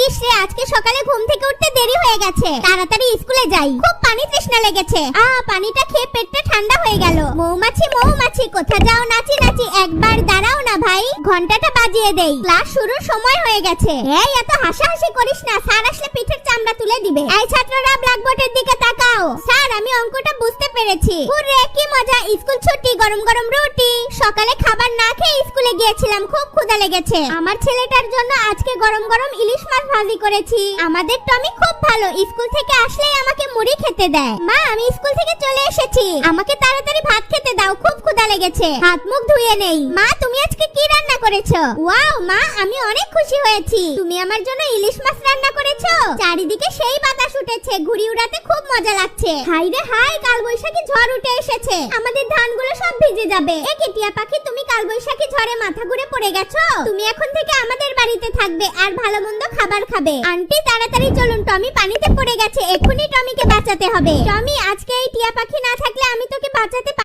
ইস রে, আজকে সকালে ঘুম থেকে উঠতে দেরি হয়ে গেছে, তাড়াতাড়ি স্কুলে যাই। খুব পানি তৃষ্ণা লেগেছে। পানিটা খেয়ে পেটটা ঠান্ডা হয়ে গেল। মৌমাছি মৌমাছি কোথা যাও নাচি নাচি, একবার দাঁড়াও না ভাই, ঘন্টাটা বাজিয়ে দেই, ক্লাস শুরুর সময় হয়ে গেছে। এই এত হাসাহাসি করিস না, স্যার আসলে পিঠের চামড়া তুলে দিবে। এই ছাত্ররা ব্ল্যাকবোর্ডের দিকে তাকাও। স্যার আমি অঙ্কটা বুঝতে পেরেছি। হুররে কি মজা, স্কুল ছুটি, গরম গরম রুটি। সকালে খাবার না খেয়ে স্কুলে গিয়েছিলাম, খুব ক্ষুধা লেগেছে। আমার ছেলেটার জন্য আজকে গরম গরম ইলিশ মাছ ভাজি করেছি। আমাদের টমি খুব ভালো, স্কুল থেকে আসলেই আমাকে মুড়ি খেতে দেয়। মা আমি স্কুল থেকে চলে এসেছি, আমাকে তাড়াতাড়ি ভাত খেতে দাও, খুব ক্ষুধা লেগেছে। হাত মুখ ধুয়ে নেই। মা তুমি আজকে কি রান্না করেছো? ওয়াও মা, আমি অনেক খুশি হয়েছি, তুমি আমার জন্য ইলিশ মাছ রান্না করেছো। চারিদিকে সেই বাতাস উঠেছে, ঘুড়ি উড়াতে খুব মজা লাগছে। হাই রে হাই, কালবৈশাখী ঝড় উঠে এসেছে, আমাদের ধানগুলো সব ভিজে যাবে। এ কি টিয়া পাখি, তুমি কালবৈশাখী ঝড়ে মাথা ঘুরে পড়ে গেছো? তুমি এখন থেকে আমাদের বাড়িতে থাকবে আর ভালো মন্দ খাবার খাবে। আন্টি তাড়াতাড়ি চলুন, টমি পানিতে পড়ে গেছে, এক্ষুনি টমিকে বাঁচাতে হবে। টমি আজকে এই টিয়া পাখি না থাকলে আমি তোকে বাঁচাতে